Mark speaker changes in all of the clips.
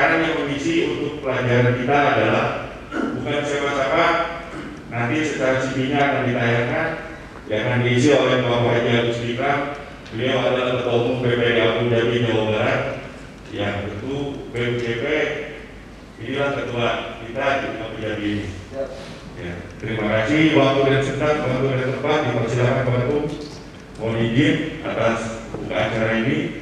Speaker 1: sekarang yang mengisi untuk pelajaran kita adalah bukan siapa-siapa, nanti secara CV-nya akan ditayangkan, yang akan diisi oleh Bapak Haji Agus Fikram. Beliau adalah Ketua Umum PPD Abu Dhabi Jawa Barat, yang tentu BUJP inilah ketua kita di Abu Dhabi ini. Ya, terima kasih waktu dan tempat dipersilakan Kemenkum. Mohon izin atas buka acara ini.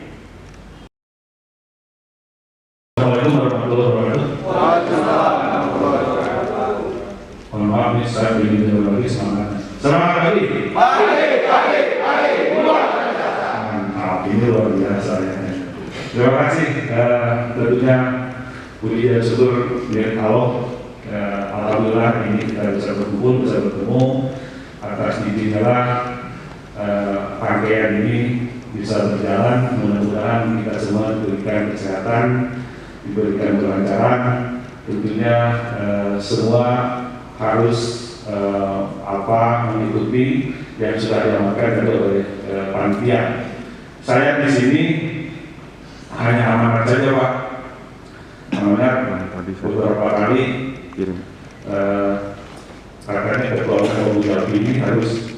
Speaker 2: Assalamualaikum warahmatullahi wabarakatuh. Mohon maaf nih, saya begini lagi semangat. Semangat lagi. Mantap, ini luar biasa ya. Terima kasih. Tentunya puji dan syukur milik Allah. Alhamdulillah ini kita bisa berkumpul, bisa bertemu atas izinnya rangkaian ini bisa berjalan. Mudah-mudahan kita semua diberikan kesehatan, diberikan kelancaran. Tentunya semua harus mengikuti yang sudah diamalkan oleh panitia. Saya di sini hanya amanat saja, Pak. Amanat beberapa kali katanya ketua umum Dhabi ini harus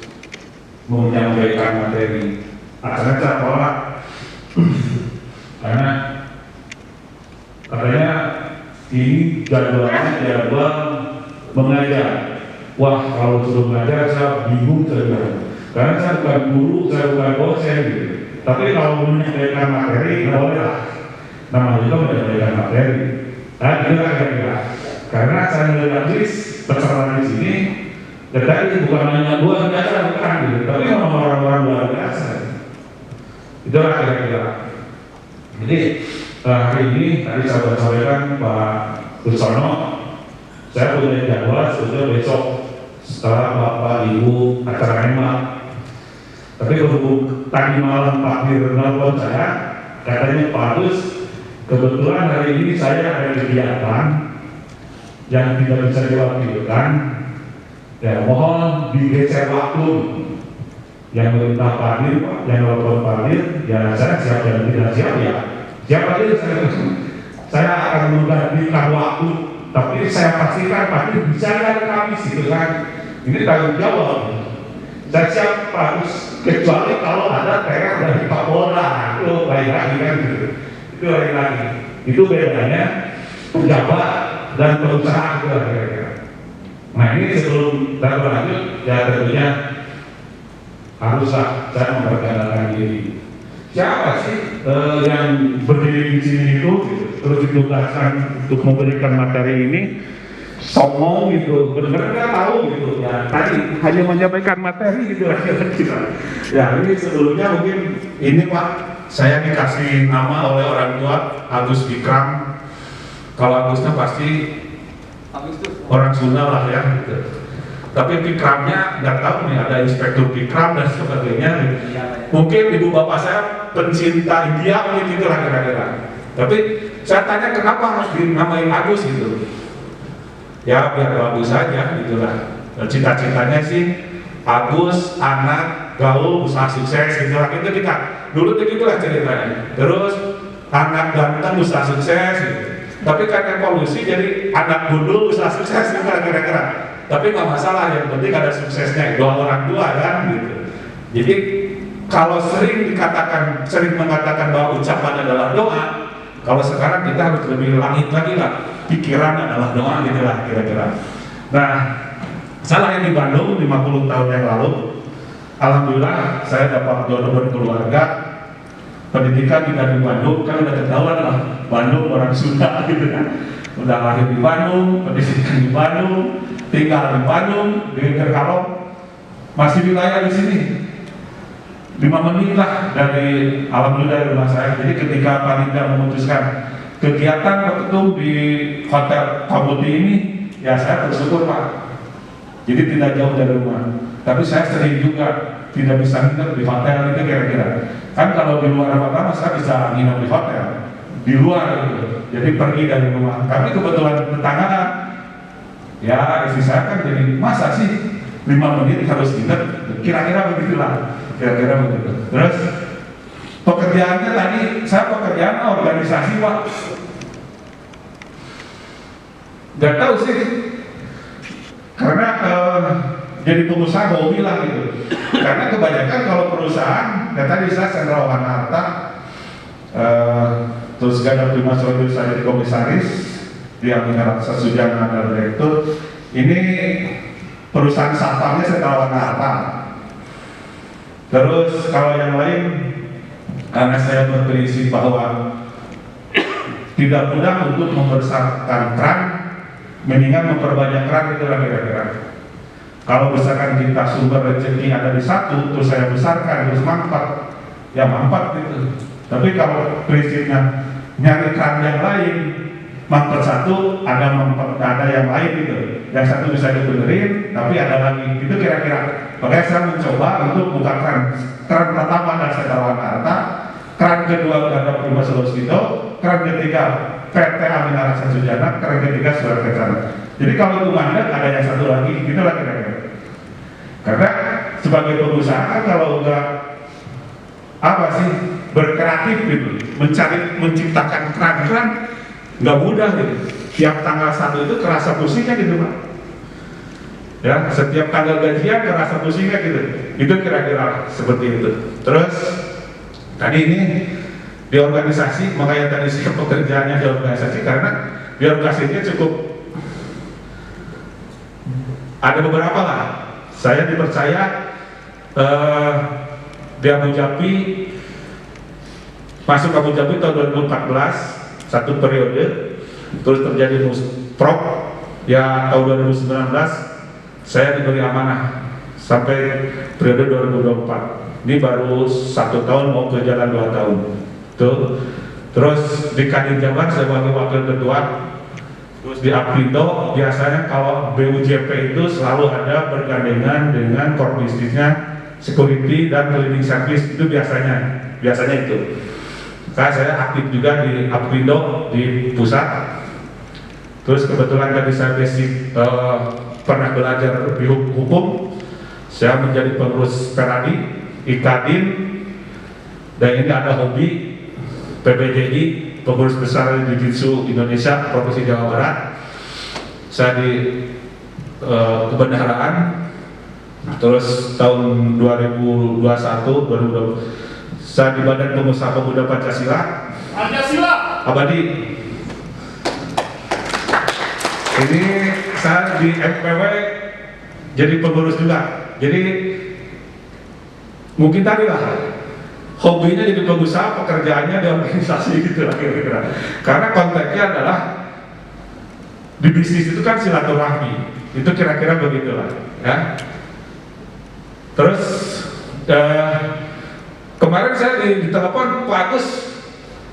Speaker 2: menyampaikan materi. Saya tidak tolak karena katanya ini jadwal mengajar. Wah, kalau suruh mengajar saya bingung saja. Karena saya bukan guru, saya bukan dosen gitu. Tapi kalau menyampaikan materi, boleh lah. Nama itu menyampaikan materi. Nah, itu kira-kira. Karena saya melihat peserta di sini, tadi bukan hanya luar biasa, bukan gitu. Tapi memang orang-orang luar biasa. Itulah kira-kira. Jadi hari ini tadi saya sampaikan Pak Kusono, saya punya jadwal sebetulnya besok setelah Bapak Ibu acara hemat. Tapi berhubung tadi malam Pak Dir nelfon saya, katanya Pak Agus, kebetulan hari ini saya ada kegiatan yang tidak bisa diwakilkan. Ya, mohon digeser waktu. Yang perintah Pak Dir, yang nelfon Pak Dir, ya saya siap dan tidak siap ya. Siapa itu saya akan menggantikan waktu, tapi saya pastikan Pak Dir bisa dari Kamis gitu kan. Ini tanggung jawab. Saya siap Pak, kecuali kalau ada teror dari Pak Kapolda, itu lain lagi kan gitu. Itu lain lagi. Itu bedanya pejabat dan perusahaan itu kira-kira. Nah ini sebelum kita berlanjut, ya tentunya haruslah saya memperkenalkan diri. Siapa sih yang berdiri di sini itu, terus ditugaskan untuk memberikan materi ini? Somong gitu, benar-benar tahu gitu ya. Tadi hanya menyampaikan materi gitu kira-kira. Ya ini sebelumnya mungkin ini Pak, saya dikasih nama oleh orang tua Agus Fikram. Kalau Agusnya pasti orang Sunda lah ya. Gitu. Tapi Fikramnya nggak tahu nih, ada Inspektur Fikram dan sebagainya. Mungkin ibu bapak saya pencinta India mungkin gitu lah kira-kira. Tapi saya tanya kenapa harus dinamain Agus gitu. Ya biar bagus saja gitulah. Cita-citanya sih Agus, anak, gaul, usaha sukses gitulah. Itu kita dulu begitulah ceritanya. Terus anak ganteng, usaha sukses gitu. Tapi kan evolusi jadi anak gundul, usaha sukses gitu kira-kira. Tapi nggak masalah, yang penting ada suksesnya dua orang tua kan gitu. Jadi kalau sering mengatakan bahwa ucapan adalah doa, kalau sekarang kita harus lebih langit lagi lah. Pikiran adalah doa gitu lah kira-kira. Nah, saya lahir di Bandung 50 tahun yang lalu. Alhamdulillah saya dapat jodoh berkeluarga. Pendidikan juga di Bandung, kan udah ketahuan lah Bandung orang Sunda gitu kan. Udah lahir di Bandung, pendidikan di Bandung, tinggal di Bandung, di Kerkalong, masih wilayah di sini. 5 menit lah dari alhamdulillah dari rumah saya. Jadi ketika panitia memutuskan kegiatan berketum di Hotel Kabuti ini, ya saya bersyukur Pak. Jadi tidak jauh dari rumah. Tapi saya sering juga tidak bisa nginep di hotel itu kira-kira. Kan kalau di luar kota saya bisa nginep di hotel, di luar gitu. Jadi pergi dari rumah. Tapi kebetulan tetangga, ya istri saya kan jadi masa sih 5 menit harus nginep, kira-kira begitulah. Kira-kira begitu. Terus pekerjaannya tadi, saya pekerjaan organisasi Pak. Nggak tahu sih, karena jadi pengusaha hobi lah gitu. Karena kebanyakan kalau perusahaan, ya tadi saya Sentrawan Harta, terus Gada Prima Soedu saya komisaris, dia Raksa Sujana dan direktur. Ini perusahaan satpamnya Sentrawan Harta. Terus kalau yang lain, karena saya berprinsip bahwa tidak mudah untuk membesarkan keran, mendingan memperbanyak keran, itulah kira-kira. Kalau misalkan kita sumber rezeki ada di satu, terus saya besarkan, terus mampat, ya mampat gitu. Tapi kalau prinsipnya nyari keran yang lain, mampat satu, ada yang lain gitu. Yang satu bisa dibenerin, tapi ada lagi. Itu kira-kira. Makanya saya mencoba untuk buka keran. Keran pertama dan Sentrawan Harta, keran kedua Gada Prima Sulawesindo, keran ketiga PT Aminah Raksa Sujana, keran ketiga Surat Kencana. Jadi kalau itu mandek ada yang satu lagi, itulah kira-kira. Karena sebagai pengusaha kan kalau udah apa sih berkreatif gitu, menciptakan keran-keran nggak mudah gitu. Tiap tanggal 1 itu kerasa pusingnya gitu Pak. Ya, setiap tanggal gajian kerasa pusingnya gitu. Itu kira-kira seperti itu. Terus tadi ini di organisasi, makanya tadi saya pekerjaannya di organisasi karena di organisasinya cukup ada beberapa lah. Saya dipercaya di Abu Dhabi, masuk Abu Dhabi tahun 2014, satu periode, terus terjadi prop, ya tahun 2019 saya diberi amanah sampai periode 2024. Ini baru 1 tahun mau ke jalan 2 tahun. Tuh. Terus di Kadin Jabar saya sebagai wakil ketua. Terus di Aplindo biasanya kalau BUJP itu selalu ada bergandengan dengan core bisnisnya security dan cleaning service, itu biasanya itu. Karena saya aktif juga di Aplindo di pusat. Terus kebetulan tadi saya basic pernah belajar di hukum, saya menjadi pengurus Peradi, Ikadin, dan ini ada hobi PBJI, pengurus besar Jiu-Jitsu Indonesia Provinsi Jawa Barat. Saya di kebendaharaan, terus tahun 2021 saya di Badan Pengusaha Pemuda Pancasila. Abadi. Ini saya di MPW jadi pengurus juga. Jadi mungkin tadi lah hobinya jadi pengusaha, pekerjaannya di organisasi gitu lah kira-kira. Karena konteksnya adalah di bisnis itu kan silaturahmi, itu kira-kira begitulah ya. Terus kemarin saya ditelepon, Pak Agus,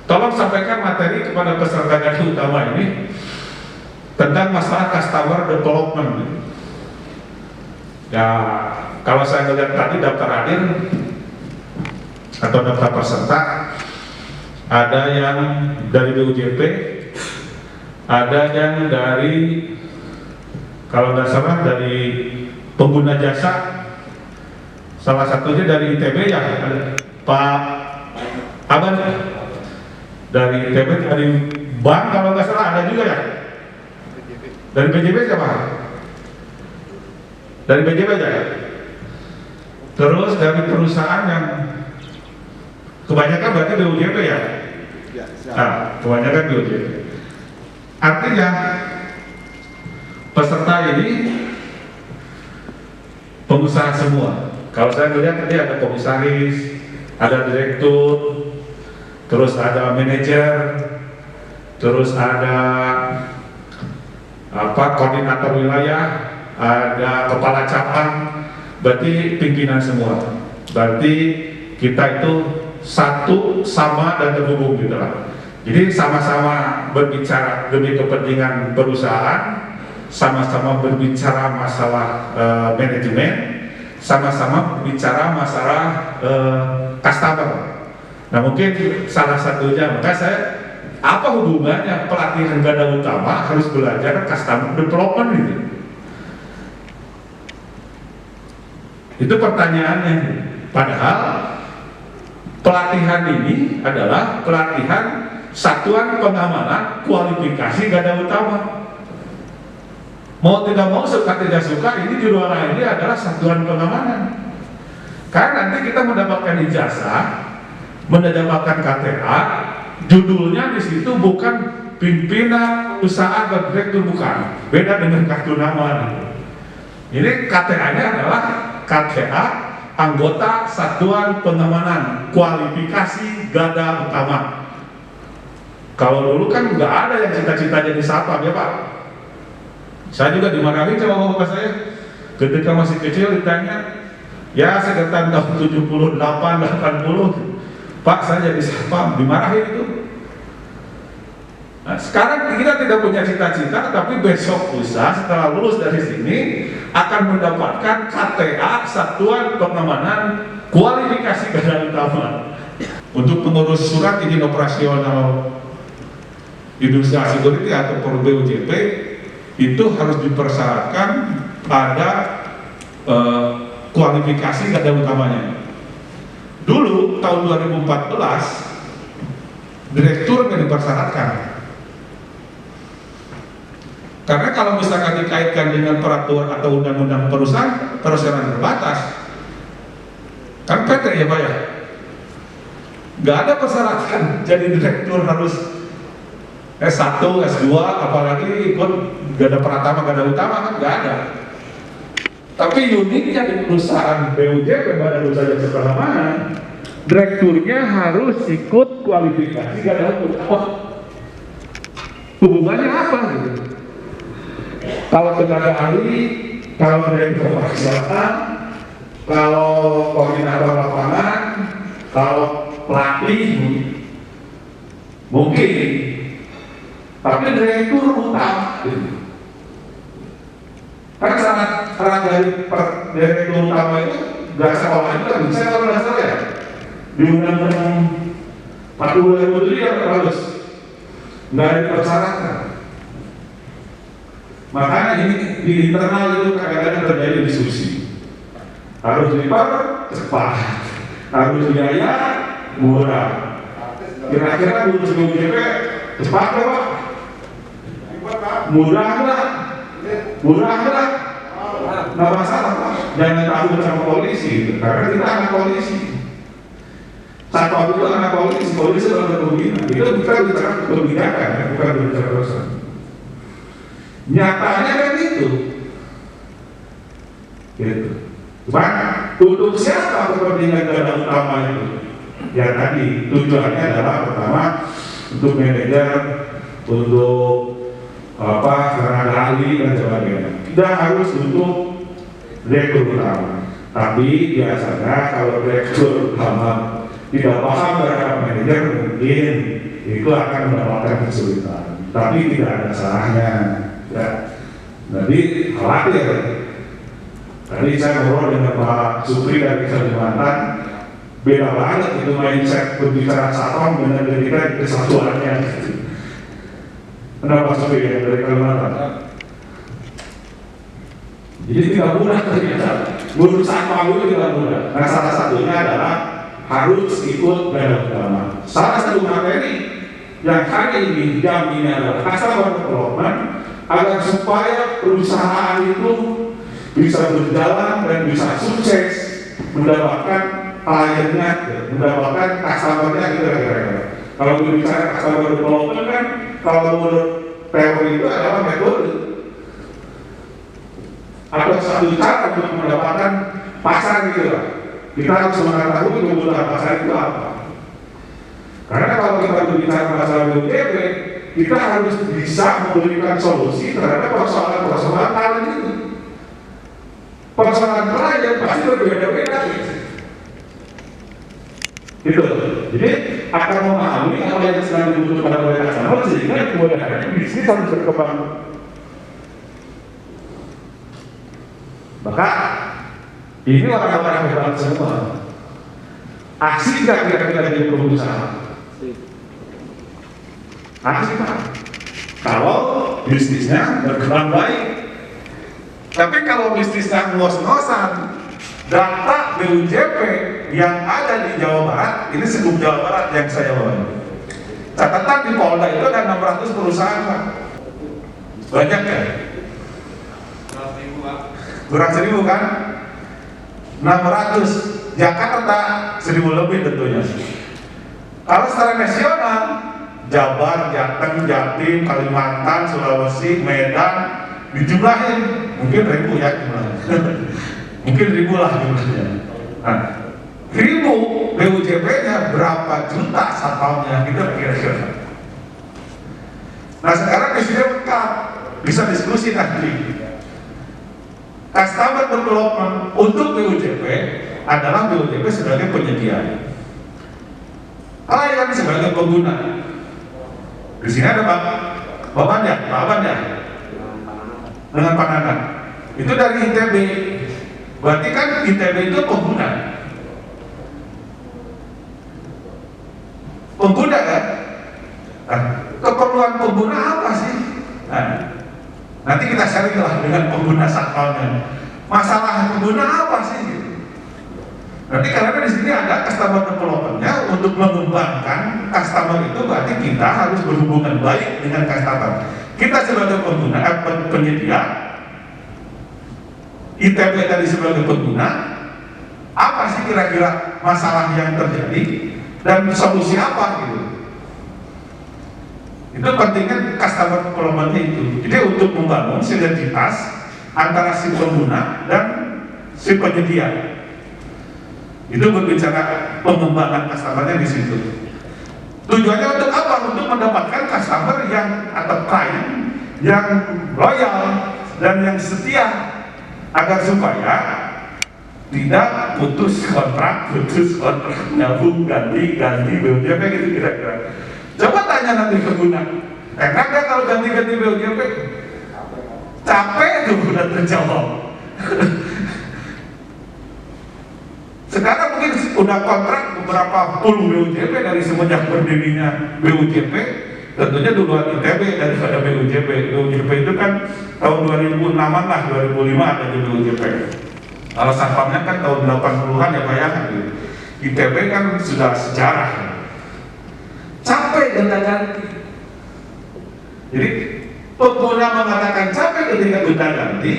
Speaker 2: tolong sampaikan materi kepada peserta gaji utama ini tentang masalah customer development. Ya kalau saya melihat tadi daftar hadir atau daftar peserta, ada yang dari BUJP, ada yang dari, kalau nggak salah dari pengguna jasa, salah satunya dari ITB ya, Pak Aban, dari ITB, dari bank kalau nggak salah ada juga ya, dari BJB siapa? Dari BJB aja ya. Terus dari perusahaan yang kebanyakan berarti BUJP ya? Nah, kebanyakan BUJP. Artinya peserta ini pengusaha semua. Kalau saya melihat tadi ada komisaris, ada direktur, terus ada manajer, terus ada koordinator wilayah, ada kepala cabang, berarti pimpinan semua. Berarti kita itu satu, sama dan terhubung gitu lah. Jadi sama-sama berbicara demi kepentingan perusahaan, sama-sama berbicara masalah manajemen, sama-sama berbicara masalah customer. Nah mungkin salah satunya, maka saya apa hubungannya pelatihan ganda utama harus belajar customer development gitu? Itu pertanyaannya. Padahal pelatihan ini adalah pelatihan Satuan Pengamanan Kualifikasi Ganda Utama. Mau tidak mau, suka tidak suka, ini di luar ini adalah satuan pengamanan. Karena nanti kita mendapatkan ijazah, mendapatkan KTA, judulnya di situ bukan pimpinan usaha dan direktur, bukan. Beda dengan kartu nama. Ini KTA-nya adalah KTA anggota Satuan Pengamanan Kualifikasi Garda Utama. Kalau dulu kan nggak ada yang cita-cita jadi satpam ya Pak. Saya juga dimarahin sama bapak saya ketika masih kecil, ditanya, ya sekitar tahun 78, 80, Pak saya jadi satpam, dimarahin itu. Nah, sekarang kita tidak punya cita-cita, tapi besok lusa setelah lulus dari sini akan mendapatkan KTA Satuan Pengamanan Kualifikasi Garda Utama. Untuk mengurus surat izin operasional Industrial Security atau BOJP itu harus dipersyaratkan ada kualifikasi garda utamanya. Dulu tahun 2014 direktur yang dipersyaratkan. Karena kalau misalkan dikaitkan dengan peraturan atau undang-undang perusahaan terbatas, kan PT ya Pak ya, nggak ada persyaratan jadi direktur harus S1, S2, apalagi ikut garda pratama, garda utama, kan nggak ada. Tapi uniknya di perusahaan BUJP, Badan Usaha Jasa Pengamanan, direkturnya harus ikut kualifikasi garda utama. Hubungannya apa gitu? Kalau tenaga ahli, kalau direktur operasional, kalau koordinator lapangan, kalau pelatih, mungkin. Tapi direktur utama, kan sangat dari direktur utama itu nggak sekolah itu kan bisa kalau nggak salah ya di undang-undang 40 yang harus nggak ada persyaratan. Makanya ini di internal itu kadang-kadang terjadi diskusi. Harus cepat, harus biaya murah. Kira-kira lulus BUJP cepat ya Pak? Murah nggak? Nggak masalah Pak. Jangan takut sama polisi, karena kita anak polisi. Satpam itu anak polisi, polisi adalah pembina. Itu kita bicara kebijakan, ya, bukan bicara perusahaan. Nyatanya kan itu. Gitu. Cuma untuk siapa kepentingan garda utama itu? Ya tadi tujuannya adalah pertama untuk manajer, untuk tenaga ahli dan sebagainya. Tidak harus untuk direktur utama. Tapi biasanya kalau direktur utama tidak paham terhadap manajer, mungkin itu akan mendapatkan kesulitan. Tapi tidak ada salahnya. Ya. Jadi khawatir. Tadi saya ngobrol dengan Pak Supri dari Kalimantan, beda banget itu mindset berbicara satpam dengan ketika kesatuannya. Kenapa Supri yang dari Kalimantan? Jadi tidak mudah ternyata. Menurut satpam itu tidak mudah. Nah salah satunya adalah harus ikut garda utama. Salah satu materi yang hari ini jam ini adalah customer development, agar supaya perusahaan itu bisa berjalan dan bisa sukses mendapatkan kliennya, mendapatkan customer-nya gitu kira-kira. Kalau berbicara customer development kan, kalau menurut teori itu adalah metode atau satu cara untuk mendapatkan pasar gitu lah. Kita harus mengetahui kebutuhan pasar itu apa. Karena kalau kita berbicara masalah BUJP, kita harus bisa memberikan solusi terhadap persoalan-persoalan klien itu. Persoalan klien pasti berbeda-beda. Gitu. Jadi akan memahami apa yang sedang dibutuhkan oleh customer sehingga kemudian bisnis harus berkembang. Maka ini orang-orang hebat semua. Asik nggak kira-kira jadi pengusaha? Asik Pak. Kalau bisnisnya berkembang baik. Tapi kalau bisnisnya ngos-ngosan, data BUJP yang ada di Jawa Barat, ini seluruh Jawa Barat yang saya bawa. Catatan di Polda itu ada 600 perusahaan Pak. Banyak kan?
Speaker 3: kurang 1.000 kan? 600. Jakarta 1.000 lebih tentunya. Kalau secara nasional, Jabar, Jateng, Jatim, Kalimantan, Sulawesi, Medan, dijumlahin mungkin 1.000 ya jumlahnya. Mungkin 1.000 lah jumlahnya. Nah, 1.000 BUJP-nya berapa juta satpamnya kita kira-kira. Nah sekarang isinya lengkap, bisa diskusi nanti. Customer development untuk BUJP adalah BUJP sebagai penyedia, pelayan sebagai pengguna. Di sini ada babannya, dengan Panganan. Itu dari ITB. Berarti kan ITB itu pengguna. Pengguna kan? Nah, keperluan pengguna apa sih? Nah, nanti kita sharing lah dengan pengguna satpamnya. Masalah pengguna apa sih? Nanti karena di sini ada customer development-nya untuk mengembangkan customer itu, berarti kita harus berhubungan baik dengan customer. Kita sebagai pengguna, penyedia, ITB tadi sebagai pengguna, apa sih kira-kira masalah yang terjadi dan solusi apa gitu? Itu pentingnya customer development itu. Jadi untuk membangun sinergitas antara si pengguna dan si penyedia. Itu berbicara pengembangan customer-nya di situ. Tujuannya untuk apa? Untuk mendapatkan customer yang atau klien yang loyal dan yang setia, agar supaya tidak putus kontrak, nyambung, ganti BUJP gitu kira-kira. Coba tanya nanti pengguna, enak gak kalau ganti-ganti BUJP? Capek tuh udah terjawab. Sekarang mungkin udah kontrak beberapa puluh BUJP dari semenjak berdirinya BUJP, tentunya duluan ITB daripada BUJP. BUJP itu kan tahun 2006-an lah, 2005 ada di BUJP. Kalau satpamnya kan tahun 80-an ya Pak ya. ITB kan sudah sejarah. Capek gonta-ganti. Jadi pengguna mengatakan capek ketika gonta-ganti,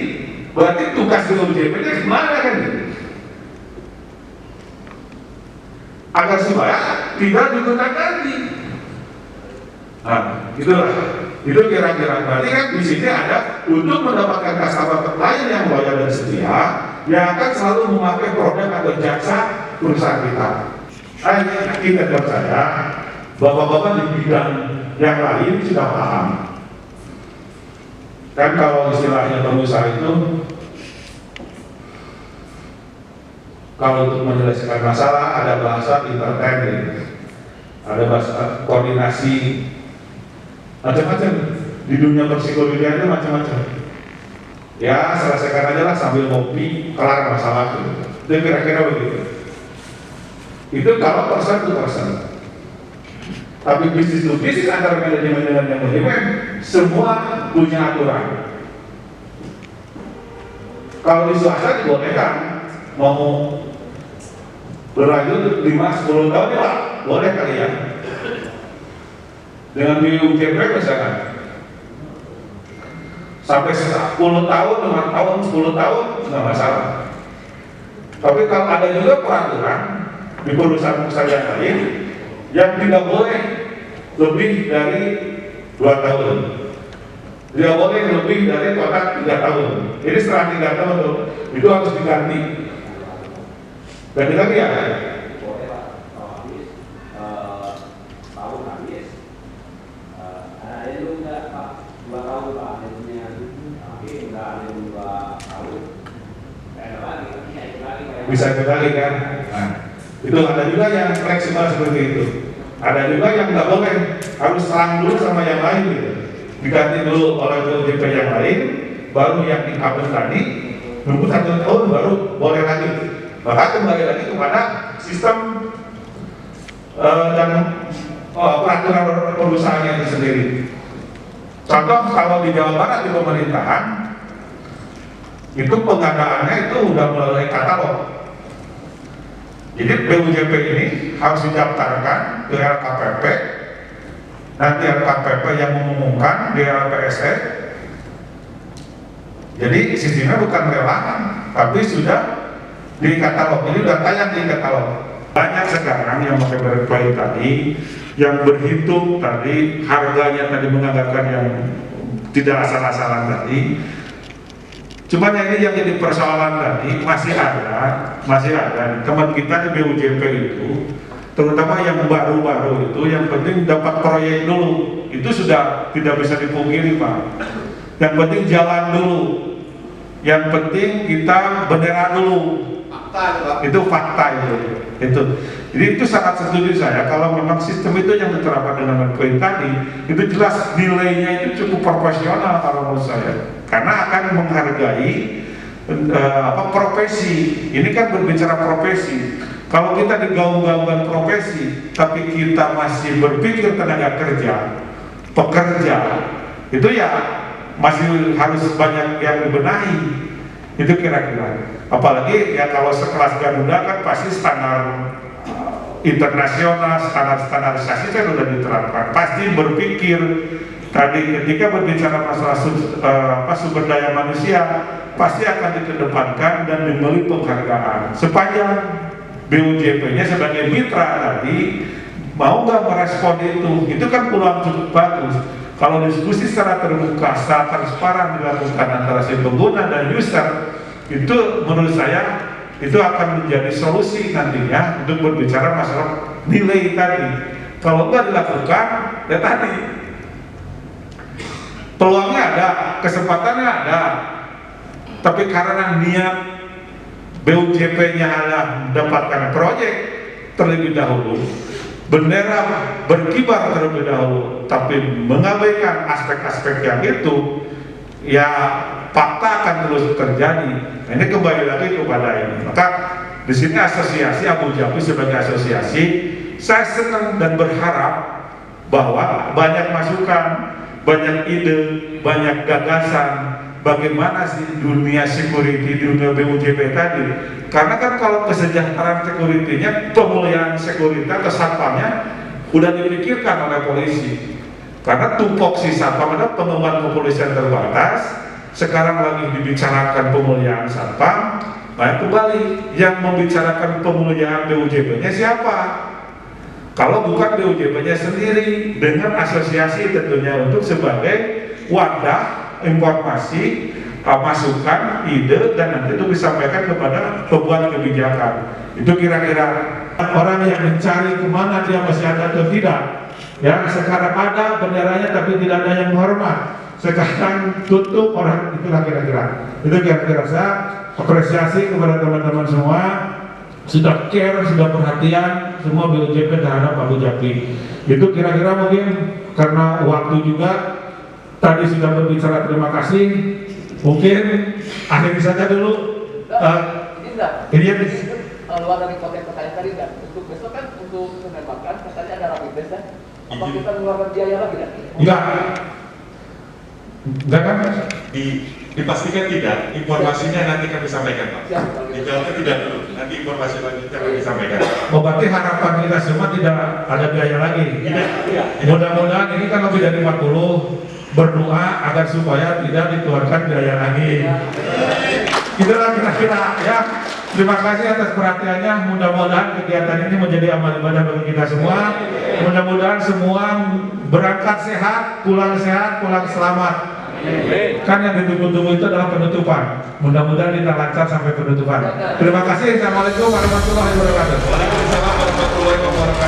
Speaker 3: berarti tugas BUJP-nya kemana kan? Agar supaya tidak digonta-ganti. Nah, itulah. Itu kira-kira berarti kan di sini ada untuk mendapatkan customer klien yang loyal dan setia, yang akan selalu memakai produk atau jasa perusahaan kita. Saya yakin dan percaya bapak-bapak di bidang yang lain sudah paham. Kan kalau istilahnya pengusaha itu, kalau untuk menyelesaikan masalah ada bahasa entertaining, ada bahasa koordinasi, macam-macam. Di dunia psikologi itu macam-macam. Ya selesaikan aja lah sambil ngopi, kelar masalah itu kira-kira begitu. Itu kalau person to person. Tapi bisnis to bisnis antara manajemen dengan yang manajemen semua punya aturan. Kalau di swasta dibolehkan mau berlanjut 5-10 tahun ya Pak, boleh kali ya. Dengan BUJP misalkan sampai 10 tahun, 5 tahun, 10 tahun nggak masalah. Tapi kalau ada juga peraturan di perusahaan-perusahaan yang lain yang tidak boleh lebih dari 2 tahun, tidak boleh lebih dari kontrak 3 tahun. Jadi setelah 3 tahun itu harus diganti. Ganti lagi ya?
Speaker 4: Boleh Pak, kalau habis tahun habis ada yang enggak Pak, 2 tahun Pak, akhirnya tapi udah ada 2 tahun ada lagi,
Speaker 3: Bisa kembali kan? Nah, itu ada juga yang fleksibel seperti itu. Ada juga yang nggak boleh, harus serang dulu sama yang lain gitu. Diganti dulu oleh BUJP yang lain, baru yang incumbent tadi nunggu 1 tahun baru boleh lagi. Maka kembali lagi kepada sistem dan peraturan perusahaannya itu sendiri. Contoh kalau di Jawa Barat di pemerintahan itu pengadaannya itu udah melalui katalog. Jadi BUJP ini harus didaftarkan ke LKPP, nanti LKPP yang mengumumkan di LPSE, Jadi sistemnya bukan lelang, tapi sudah di katalog. Ini sudah tayang di katalog. Banyak sekarang yang pakai merek baik tadi, yang berhitung tadi, harganya tadi menganggarkan yang tidak asal-asalan tadi. Cuma ini yang jadi persoalan tadi masih ada teman kita di BUJP itu, terutama yang baru-baru itu, yang penting dapat proyek dulu. Itu sudah tidak bisa dipungkiri, Pak. Yang penting jalan dulu, yang penting kita bendera dulu. Itu fakta itu. Jadi itu sangat setuju saya kalau memang sistem itu yang diterapkan dengan poin tadi, itu jelas nilainya itu cukup proporsional kalau menurut saya, karena akan menghargai profesi. Ini kan berbicara profesi. Kalau kita digaung-gaungkan profesi, tapi kita masih berpikir tenaga kerja, pekerja, itu ya masih harus banyak yang dibenahi. Itu kira-kira. Apalagi ya kalau sekelas Garuda kan pasti standar internasional, standarisasi kan sudah diterapkan. Pasti berpikir tadi ketika berbicara masalah sumber daya manusia, pasti akan dikedepankan dan diberi penghargaan. Sepanjang BUJP-nya sebagai mitra tadi mau nggak merespon itu kan peluang cukup bagus. Kalau diskusi secara terbuka, secara transparan dilakukan antara si pengguna dan user, itu menurut saya itu akan menjadi solusi nantinya untuk berbicara masalah nilai tadi. Kalau nggak dilakukan, ya tadi peluangnya ada, kesempatannya ada, tapi karena niat BUJP-nya adalah mendapatkan proyek terlebih dahulu, bendera berkibar terlebih dahulu, tapi mengabaikan aspek-aspek yang itu, ya fakta akan terus terjadi. Nah, ini kembali lagi kepada ini. Maka di sini asosiasi Abu Dhabi sebagai asosiasi, saya senang dan berharap bahwa banyak masukan, banyak ide, banyak gagasan bagaimana sih dunia security, dunia BUJP tadi. Karena kan kalau kesejahteraan security-nya, pemulihan security atau satpamnya udah dipikirkan oleh polisi. Karena tupoksi satpam adalah pengembangan kepolisian terbatas. Sekarang lagi dibicarakan pemulihan satpam. Nah kembali, yang membicarakan pemulihan BUJP-nya siapa? Kalau bukan BUJP-nya sendiri, dengan asosiasi tentunya untuk sebagai wadah informasi, masukan, ide, dan nanti itu disampaikan kepada pembuat kebijakan. Itu kira-kira orang yang mencari kemana dia masih ada atau tidak. Ya, sekarang ada benderanya tapi tidak ada yang menghormat. Sekarang tutup orang, itulah kira-kira. Itu kira-kira saya apresiasi kepada teman-teman semua, sudah care, sudah perhatian semua BUJP terhadap Abu Dhabi. Itu kira-kira mungkin karena waktu juga tadi sudah berbicara, terima kasih. Mungkin akhiri saja dulu. Ini
Speaker 5: luar dari konteks pertanyaan tadi kan, untuk besok kan untuk menembakkan katanya ada rapid test kan? Apa kita mengeluarkan biaya lagi kan?
Speaker 3: Enggak kan?
Speaker 1: Dipastikan tidak, informasinya nanti kami sampaikan, Pak. Dijawabnya tidak dulu, nanti informasi lanjutnya kami sampaikan.
Speaker 3: Oh, berarti harapan kita semua tidak ada biaya lagi. Mudah-mudahan ini kan lebih dari 40, berdoa agar supaya tidak dikeluarkan biaya lagi. Itulah kira-kira ya. Terima kasih atas perhatiannya. Mudah-mudahan kegiatan ini menjadi amal ibadah bagi kita semua. Mudah-mudahan semua berangkat sehat, pulang selamat. Kan yang ditunggu-tunggu itu adalah penutupan. Mudah-mudahan kita lancar sampai penutupan. Terima kasih. Assalamualaikum warahmatullahi wabarakatuh.
Speaker 1: Waalaikumsalam warahmatullahi wabarakatuh.